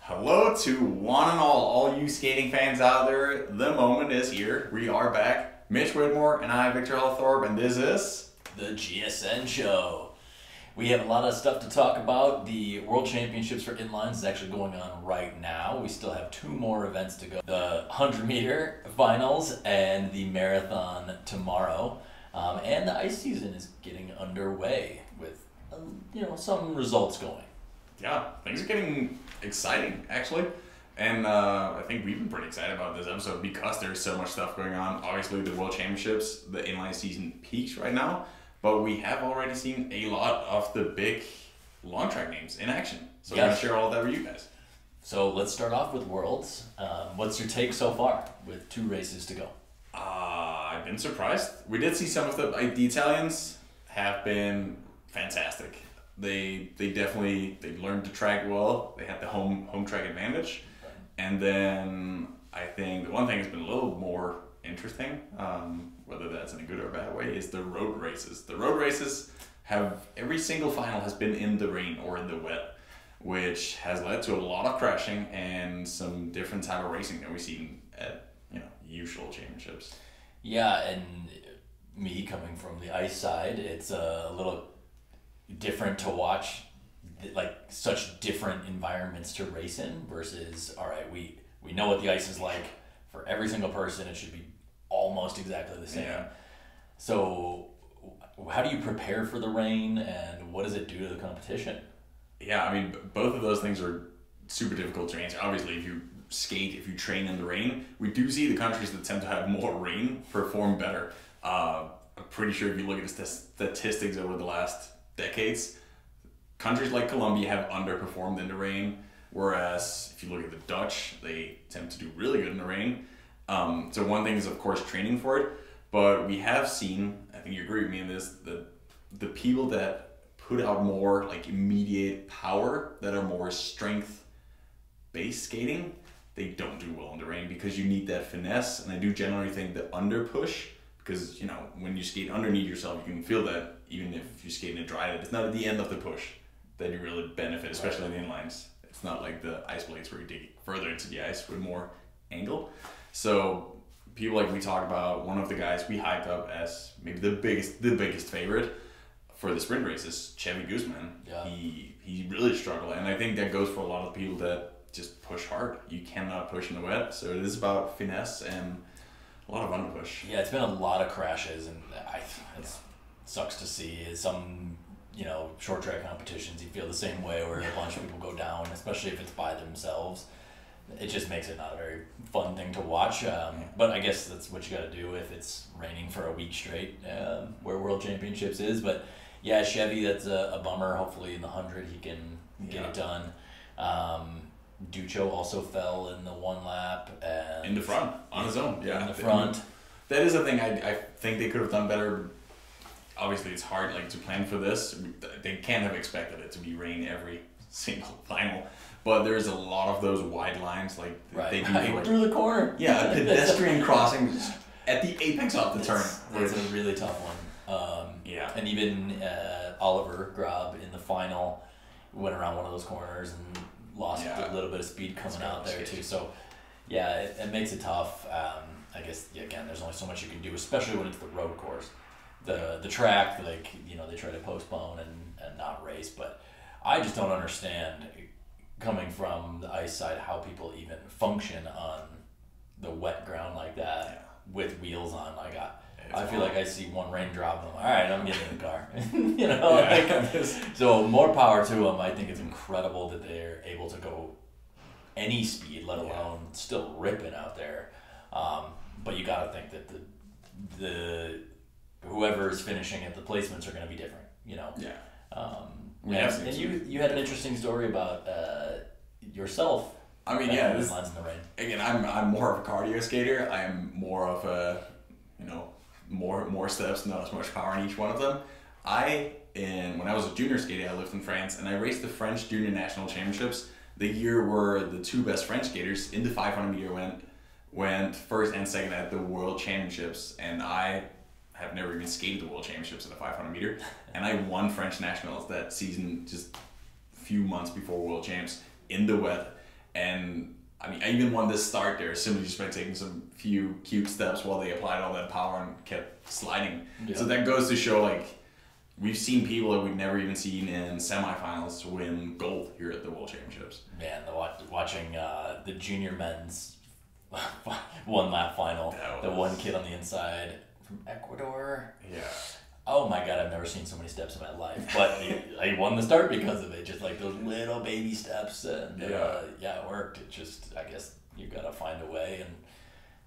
Hello to one and all you skating fans out there. The moment is here. We are back. Mitch Whitmore and I, Victor Hellthorpe, and this is the GSN Show. We have a lot of stuff to talk about. The World Championships for Inlines is actually going on right now. We still have 2 more events to go. The 100-meter finals and the marathon tomorrow. And the ice season is getting underway with some results going. Yeah, things are getting exciting, actually. And I think we've been pretty excited about this episode because there's so much stuff going on. Obviously, the World Championships, the inline season peaks right now. But we have already seen a lot of the big long track names in action. So we're going to share all of that with you guys. So let's start off with Worlds. What's your take so far with 2 races to go? I've been surprised. We did see some of the Italians have been fantastic. They learned to track well. They had the home track advantage. And then I think the one thing that's been a little more interesting, whether that's in a good or bad way, is the road races. The road races every single final has been in the rain or in the wet, which has led to a lot of crashing and some different type of racing that we've seen at usual championships. Yeah, and me coming from the ice side, it's a little different to watch like such different environments to race in versus, all right, we know what the ice is like for every single person. It should be almost exactly the same. Yeah. So how do you prepare for the rain and what does it do to the competition? Yeah, I mean, both of those things are super difficult to answer. Obviously, if you train in the rain, we do see the countries that tend to have more rain perform better. I'm pretty sure if you look at the statistics over the last decades, countries like Colombia have underperformed in the rain, whereas if you look at the Dutch, they tend to do really good in the rain. So one thing is, of course, training for it, but we have seen, I think you agree with me on this, the people that put out more like immediate power, that are more strength-based skating, they don't do well in the rain because you need that finesse. And I do generally think the under push, because when you skate underneath yourself, you can feel that even if you skate in a dry, that it's not at the end of the push that you really benefit, especially in the inlines. It's not like the ice blades where you dig further into the ice with more angle. So people like we talk about, one of the guys we hyped up as maybe the biggest favorite for the sprint races, Chevy Guzman. Yeah. He really struggled, and I think that goes for a lot of people that just push hard. You cannot push in the wet, so it is about finesse and a lot of under push. Yeah, it's been a lot of crashes, and it sucks to see. Some short track competitions, you feel the same way where a bunch of people go down, especially if it's by themselves. It just makes it not a very fun thing to watch. But I guess that's what you got to do if it's raining for a week straight, where World Championships is. But yeah, Chevy, that's a bummer. Hopefully in the 100 he can get it done. Ducho also fell in the 1 lap. And in the front, on his own. Yeah, in the front. That is a thing I think they could have done better. Obviously, it's hard to plan for this. They can't have expected it to be rain every single final. But there's a lot of those wide lines, they do through the corner. Yeah, a pedestrian crossing at the apex of the turn. It's a really tough one. And even Oliver Grob in the final went around one of those corners and lost a little bit of speed coming out there too. So yeah, it makes it tough. I guess again, there's only so much you can do, especially when it's the road course. The track, they try to postpone and not race, but I just don't understand, coming from the ice side, how people even function on the wet ground like that with wheels on. I feel like I see one raindrop and I'm like, all right, I'm getting in the car. So more power to them. I think it's incredible that they're able to go any speed, let alone still ripping out there. But you got to think that the whoever is finishing it, the placements are going to be different. And you had an interesting story about yourself. I mean, lines in the rain. Again, I'm more of a cardio skater. I am more of a more steps, not as much power in each one of them. When I was a junior skater, I lived in France, and I raced the French Junior National Championships. The year where the 2 best French skaters in the 500 meter went first and second at the World Championships, and I have never even skated the World Championships in the 500 meter, and I won French Nationals that season just a few months before World Champs in the wet. And I mean, I even won this start there simply just by taking some few cute steps while they applied all that power and kept sliding. Yeah. So that goes to show, like, we've seen people that we've never even seen in semifinals win gold here at the World Championships. Man, watching the junior men's one lap final, the one kid on the inside from Ecuador. Yeah. Oh my God, I've never seen so many steps in my life. But I won the start because of it. Just like those little baby steps. And it worked. It just, I guess you got to find a way. And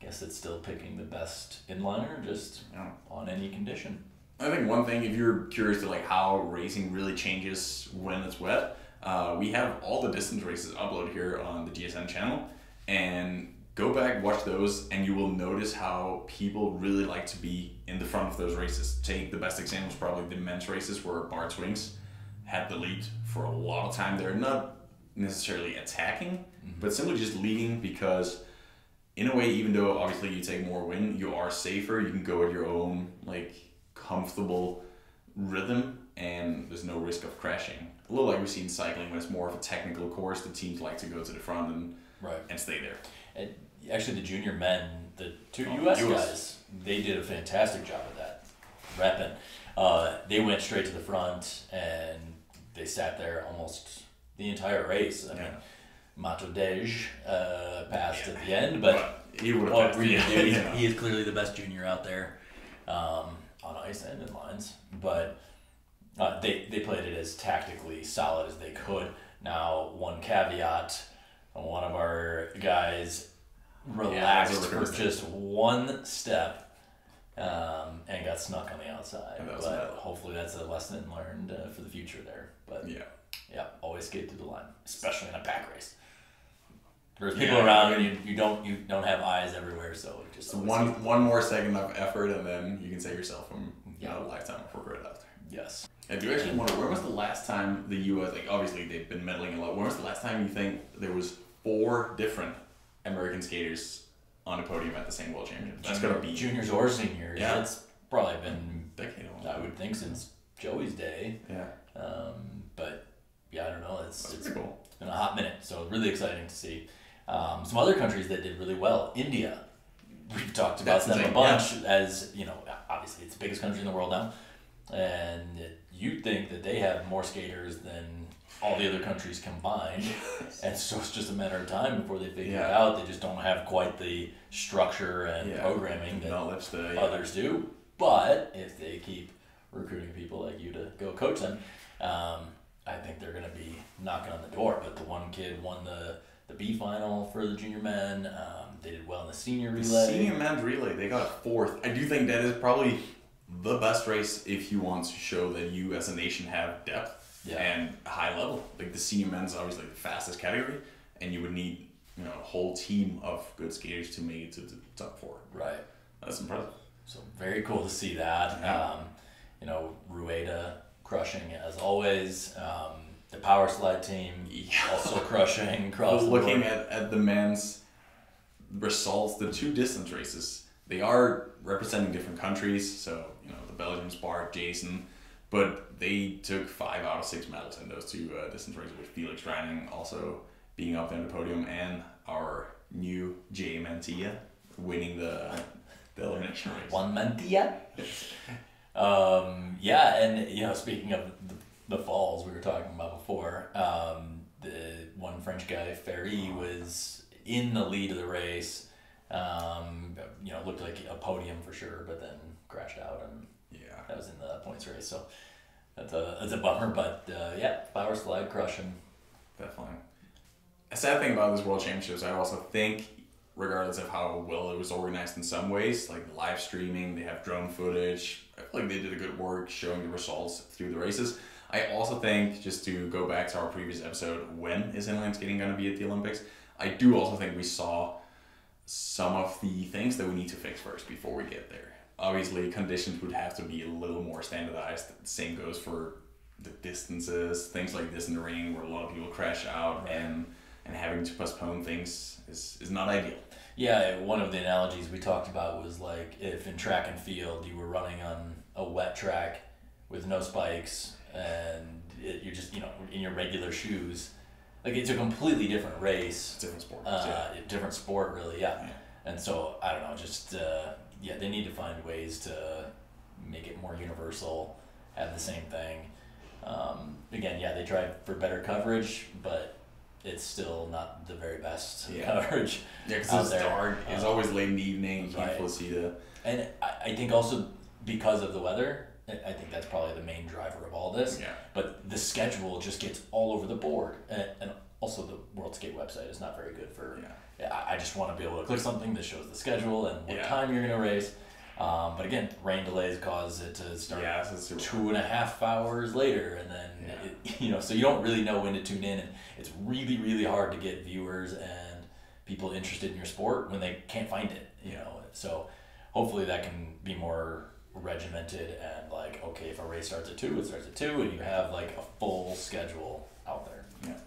I guess it's still picking the best inliner just on any condition. I think one thing, if you're curious to like how racing really changes when it's wet, we have all the distance races uploaded here on the GSN channel. And go back, watch those, and you will notice how people really like to be in the front of those races. Take the best example is probably the men's races where Bart Swings had the lead for a lot of time. They're not necessarily attacking, but simply just leading because in a way, even though obviously you take more wind, you are safer. You can go at your own like comfortable rhythm and there's no risk of crashing. A little like we see in cycling when it's more of a technical course, the teams like to go to the front and stay there. And actually, the junior men, the two U.S. guys, they did a fantastic job of that, repping. They went straight to the front, and they sat there almost the entire race. I mean, Mato Dej passed at the end, but he would have passed. He is clearly the best junior out there on ice and in lines. But they played it as tactically solid as they could. Now, one caveat. One of our guys relaxed for just one step and got snuck on the outside. But hopefully that's a lesson learned for the future there. But always skate through the line, especially in a pack race. There's people around and you don't have eyes everywhere, so just one more second of effort and then you can save yourself from a lifetime of regret after. Yes. I do actually wonder, when was the last time the U.S., like obviously they've been medaling a lot, when was the last time you think there was 4 different American skaters on a podium at the same World Championships? That's gotta be juniors or seniors. Yeah. It's probably been decade almost. I would think since Joey's day. Yeah. But I don't know. It's cool. It's been a hot minute, so really exciting to see. Some other countries that did really well. India. We've talked about them a bunch as, obviously it's the biggest country in the world now. And you'd think that they have more skaters than all the other countries combined. And so it's just a matter of time before they figure it out. They just don't have quite the structure and programming that others do. But if they keep recruiting people like you to go coach them, I think they're going to be knocking on the door. But the one kid won the B final for the junior men. They did well in the senior relay. The senior men's relay, they got 4th. I do think that is probably the best race if you want to show that you as a nation have depth and a high level. Like the senior men's obviously the fastest category, and you would need a whole team of good skaters to make it to the top 4. Right. That's impressive. So very cool to see that. Rueda crushing as always. The power slide team also crushing across the board. Looking at the men's results, the 2 distance races, they are representing different countries. So, the Belgians, Bart, Jason, but they took 5 out of 6 medals in those 2 distance races, with Felix Reining also being up there on the podium and our new Jay Mantilla winning the elimination race. One Mantilla? And, speaking of the falls we were talking about before, the one French guy, Ferry, was in the lead of the race. Looked like a podium for sure, but then crashed out, and that was in the points race. So that's a bummer, but power slide crushing. Definitely. A sad thing about this World Championships, I also think, regardless of how well it was organized in some ways, like the live streaming, they have drone footage. I feel like they did a good work showing the results through the races. I also think, just to go back to our previous episode, when is inline skating going to be at the Olympics? I do also think we saw some of the things that we need to fix first before we get there. Obviously, conditions would have to be a little more standardized. The same goes for the distances, things like this in the rain where a lot of people crash out, and having to postpone things is not ideal. Yeah, one of the analogies we talked about was like if in track and field you were running on a wet track with no spikes and you're just, in your regular shoes, Like, it's a completely different race. Different sport. Different sport, really, yeah. And so, I don't know, just, they need to find ways to make it more universal, have the same thing. Again, they try for better coverage, but it's still not the very best coverage. Yeah, because it's dark. It's always late in the evening. You can't fully see the... And I think also because of the weather, I think that's probably the main driver of all this. Yeah. But the schedule just gets all over the board. And also the World Skate website is not very good for... I just want to be able to click something that shows the schedule and what time you're going to race. But again, rain delays cause it to start 2.5 hours later. And then, so you don't really know when to tune in. And it's really, really hard to get viewers and people interested in your sport when they can't find it, So hopefully that can be more regimented and like, okay, if a race starts at 2, it starts at 2, and you have like a full schedule out there. Yeah.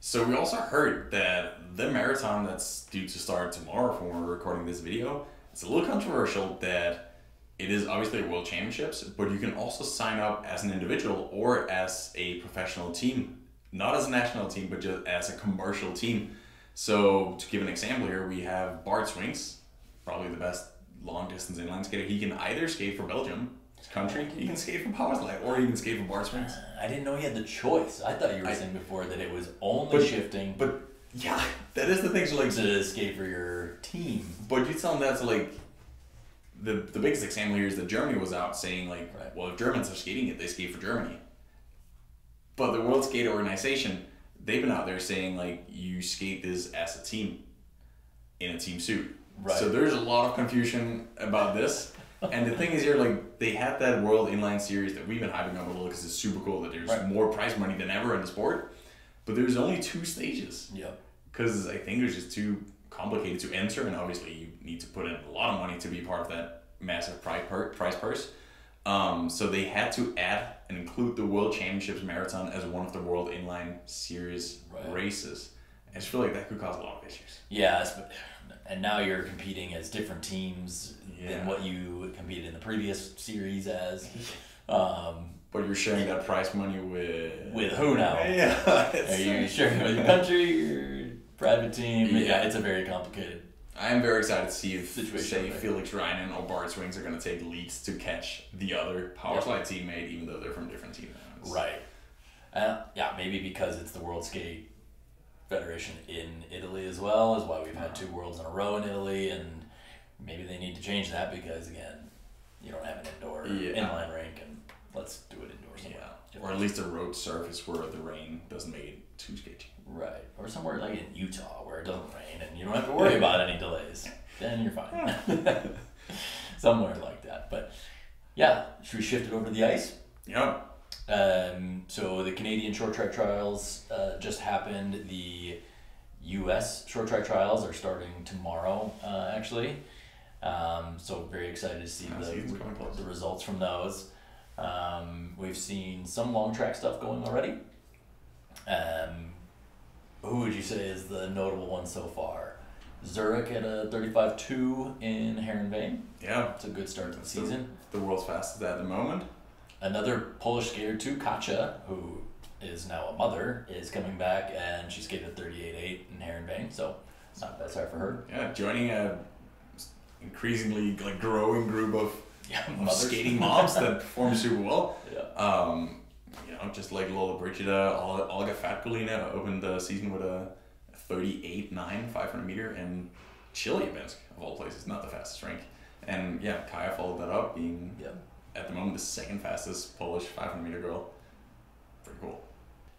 So we also heard that the marathon that's due to start tomorrow when we're recording this video, it's a little controversial that it is obviously World Championships, but you can also sign up as an individual or as a professional team. Not as a national team, but just as a commercial team. So to give an example here, we have Bart Swings, probably the best long distance inline skater. He can either skate for Belgium, his country, he can skate for Powerslide, or he can skate for Bart Swings. I didn't know he had the choice. I thought you were saying before that it was only shifting. But yeah, that is the thing. So like to skate for your team. But you tell them that's like the biggest example here is that Germany was out saying like, well, if Germans are skating it, they skate for Germany. But the World Skate Organization, they've been out there saying like you skate this as a team in a team suit. Right. So there's a lot of confusion about this. And the thing is here, like they had that World Inline Series that we've been hyping up a little because it's super cool that there's more prize money than ever in the sport. But there's only 2 stages. Yeah. Because I think it's just too complicated to enter, and obviously you need to put in a lot of money to be part of that massive prize purse. So they had to add and include the World Championships Marathon as one of the World Inline Series races. I just feel like that could cause a lot of issues. Yeah, and now you're competing as different teams than what you competed in the previous series as. But you're sharing that prize money with who now? Yeah. Are you sharing it with your country, your private team? Yeah, it's a very complicated. I am very excited to see if, say, Felix Reinen or Bart Swings are going to take leads to catch the other Powerslide teammate, even though they're from different teams. Right. Maybe because it's the World Skate Federation in Italy as well, is why we've had 2 Worlds in a row in Italy, and maybe they need to change that because, again, you don't have an indoor inline rink, and let's do it indoors somewhere. Yeah. Or at least a road surface where the rain doesn't make it too sketchy. Right. Or somewhere like in Utah where it doesn't rain and you don't have to worry about any delays. Then you're fine. Somewhere like that. But yeah, should we shift it over to the ice? Yeah. So the Canadian short track trials just happened. The US short track trials are starting tomorrow, actually. So very excited to see the results from those. We've seen some long track stuff going already. Who would you say is the notable one so far? Zurich at a 35.2 in Heerenveen. Yeah. It's a good start to the season. The world's fastest at the moment. Another Polish skater too, Katja, who is now a mother, is coming back and she skated a 38.8 in Heerenveen, so it's not a bad start for her. Yeah, joining a increasingly growing group of skating moms that perform super well. Yeah. Just like Lola Brigida, Olga Fatkulina opened the season with a 38.9 500 meter in Chelyabinsk, of all places, not the fastest rink. And Kaya followed that up, being at the moment the second fastest Polish 500 meter girl. Pretty cool.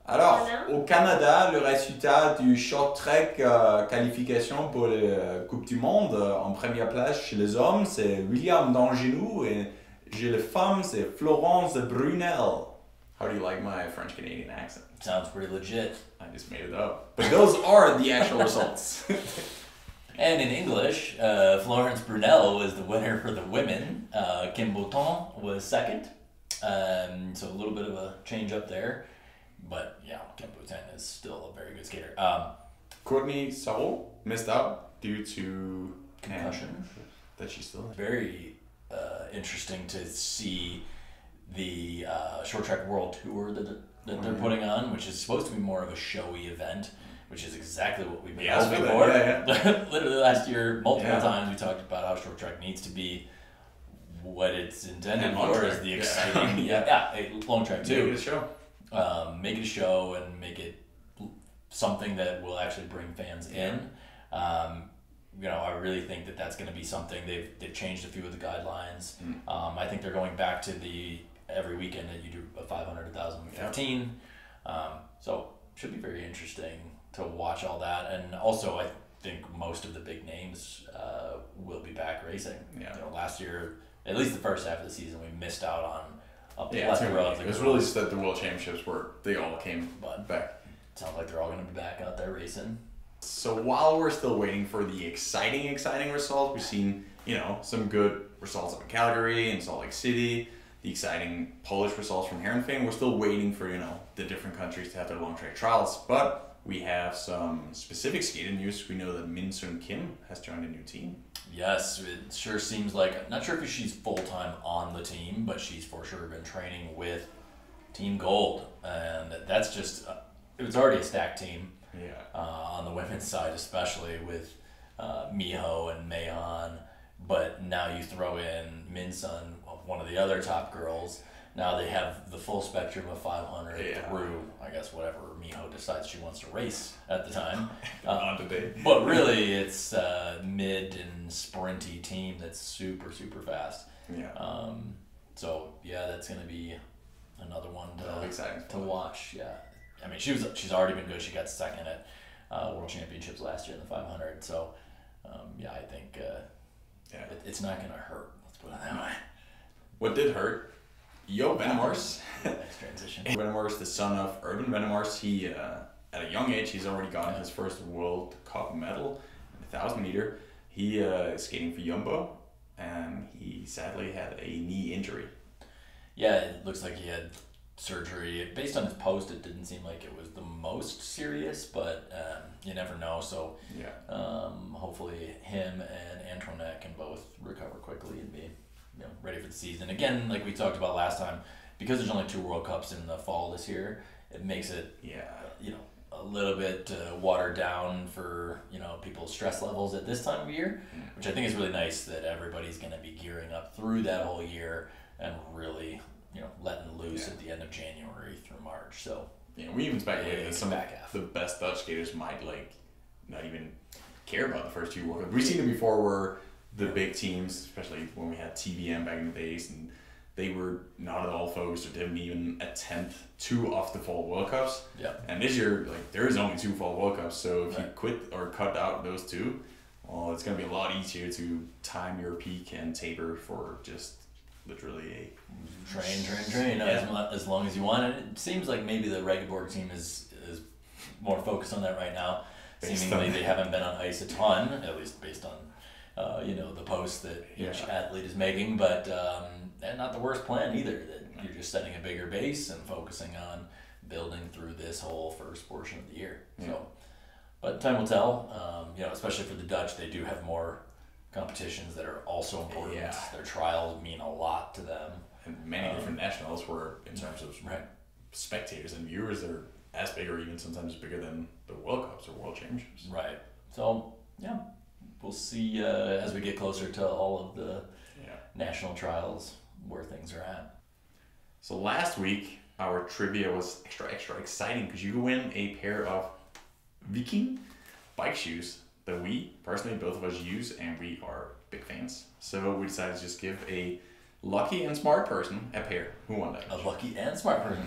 Alors, au Canada, le résultat du short track qualification pour la Coupe du Monde en première place chez les hommes, c'est William Dangenou et chez les femmes, c'est Florence Brunel. How do you like my French-Canadian accent? Sounds pretty legit. I just made it up. But those are the actual results. And in English, Florence Brunel was the winner for the women. Kim Bouton was second. So a little bit of a change up there. But Kim Bouton is still a very good skater. Courtney Sarrault missed out due to concussion. That she's still very interesting to see the short track world tour that that they're putting on, which is supposed to be more of a showy event, which is exactly what we've been Yeah, hoping for. yeah. Literally last year, multiple times we talked about how short track needs to be what it's intended for, is the exciting, long track too. Make it a show. Make it a show and make it something that will actually bring fans in. You know, I really think that that's going to be something. They've changed a few of the guidelines. I think they're going back to the every weekend that you do a 500, 1,000, 15. So should be very interesting to watch all that. And also, I think most of the big names will be back racing. Yeah. You know, last year, at least the first half of the season, we missed out on a plethora of it was really just that the World Championships were, they all came back. It sounds like they're all going to be back out there racing. So while we're still waiting for the exciting results, we've seen, you know, some good results up in Calgary and Salt Lake City, the exciting Polish results from Herenveen. We're still waiting for, you know, the different countries to have their long track trials, but we have some specific skating news. We know that Min Sun Kim has joined a new team. Yes, it sure seems like, not sure if she's full-time on the team, but she's for sure been training with Team Gold, and that's just, it was already a stacked team. Yeah. On the women's side, especially with Miho and Mahon, but now you throw in Min Sun, one of the other top girls. Now they have the full spectrum of 500 through, I guess, whatever Miho decides she wants to race at the time. But really, it's a mid and sprinty team that's super, super fast. Yeah. So yeah, that's going to be another one to watch. Yeah. I mean, she's already been good. She got second at World Championships last year in the 500. So, I think it's not going to hurt. Let's put it that way. What did hurt? Jo Venemars. Nice transition. Venemars, the son of Urban Venemars, he at a young age he's already gotten his first World Cup medal in the 1,000 meter. He is skating for Jumbo, and he sadly had a knee injury. Yeah, it looks like he had surgery. Based on his post, it didn't seem like it was the most serious, but you never know. So hopefully him and Antoinette can both recover quickly and be ready for the season. Again, like we talked about last time, because there's only 2 World Cups in the fall this year, it makes it a little bit watered down for people's stress levels at this time of year, which I think is really nice that everybody's going to be gearing up through that whole year and really letting loose at the end of January through March. So we even speculated that some of the best Dutch skaters might not even care about the first 2 World Cups. We've seen it before where the big teams, especially when we had TBM back in the days, and they were not at all focused or didn't even attempt 2 of the fall World Cups. Yeah. And this year, there is only 2 fall World Cups, so if you quit or cut out those 2, well, it's going to be a lot easier to time your peak and taper for just literally a train as long as you want it. It seems like maybe the Regenborg team is more focused on that right now. Seemingly they haven't been on ice a ton, at least based on the posts that each athlete is making, but and not the worst plan either, that you're just setting a bigger base and focusing on building through this whole first portion of the year. So, but time will tell. Especially for the Dutch, they do have more competitions that are also important. Their trials mean a lot to them. And many different nationals where, in terms of spectators and viewers, they're as big or even sometimes bigger than the World Cups or World Championships. Right. So, we'll see as we get closer to all of the national trials where things are at. So last week, our trivia was extra exciting because you win a pair of Viking bike shoes that we, personally, both of us use, and we are big fans. So we decided to just give a lucky and smart person a pair. Who won that? A lucky and smart person.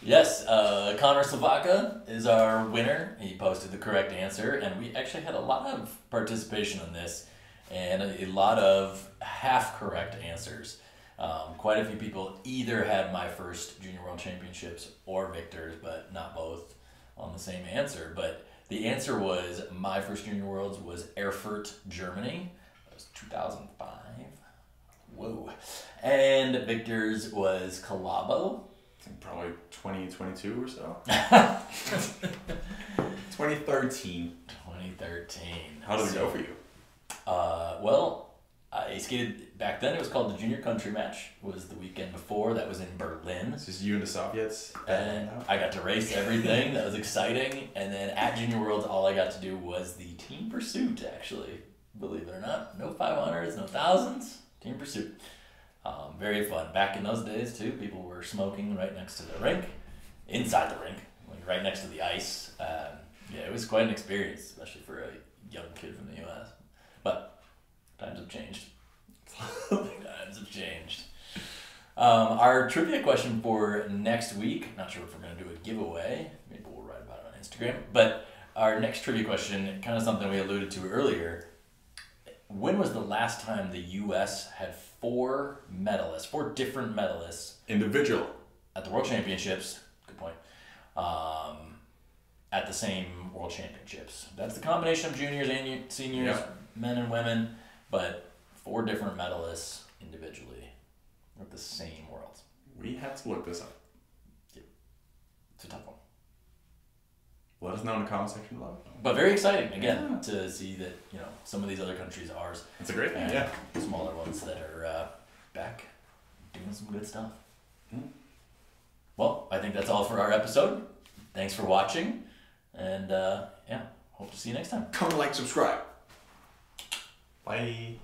Yes, Connor Savaka is our winner. He posted the correct answer, and we actually had a lot of participation in this and a lot of half-correct answers. Quite a few people either had my first Junior World Championships or Victor's, but not both on the same answer. But the answer was, my first Junior Worlds was Erfurt, Germany. That was 2005. Whoa. And Victor's was Calabo. Probably 2022 or so. 2013. 2013. How did it go for you? Well, I skated back then. It was called the Junior Country Match. It was the weekend before. That was in Berlin. It's just you and the Soviets. And I got to race everything. That was exciting. And then at Junior Worlds, all I got to do was the team pursuit. Actually, believe it or not, no 500s, no thousands. Team pursuit. Very fun. Back in those days too, people were smoking right next to the rink, inside the rink, like right next to the ice. Yeah, it was quite an experience, especially for a young kid from the U.S. But times have changed. Times have changed. Our trivia question for next week, not sure if we're going to do a giveaway. Maybe we'll write about it on Instagram. But our next trivia question, kind of something we alluded to earlier. When was the last time the U.S. had 4 different medalists. Individual. At the World Championships. Good point. At the same World Championships. That's the combination of juniors and seniors, men and women, but 4 different medalists individually at the same Worlds. We had to look this up. Yeah. It's a tough one. Let us know in the comment section below. But very exciting, again, to see that, some of these other countries are ours. It's a great thing, yeah. Smaller ones that are back doing some good stuff. Well, I think that's all for our episode. Thanks for watching. And, hope to see you next time. Comment, like, subscribe. Bye.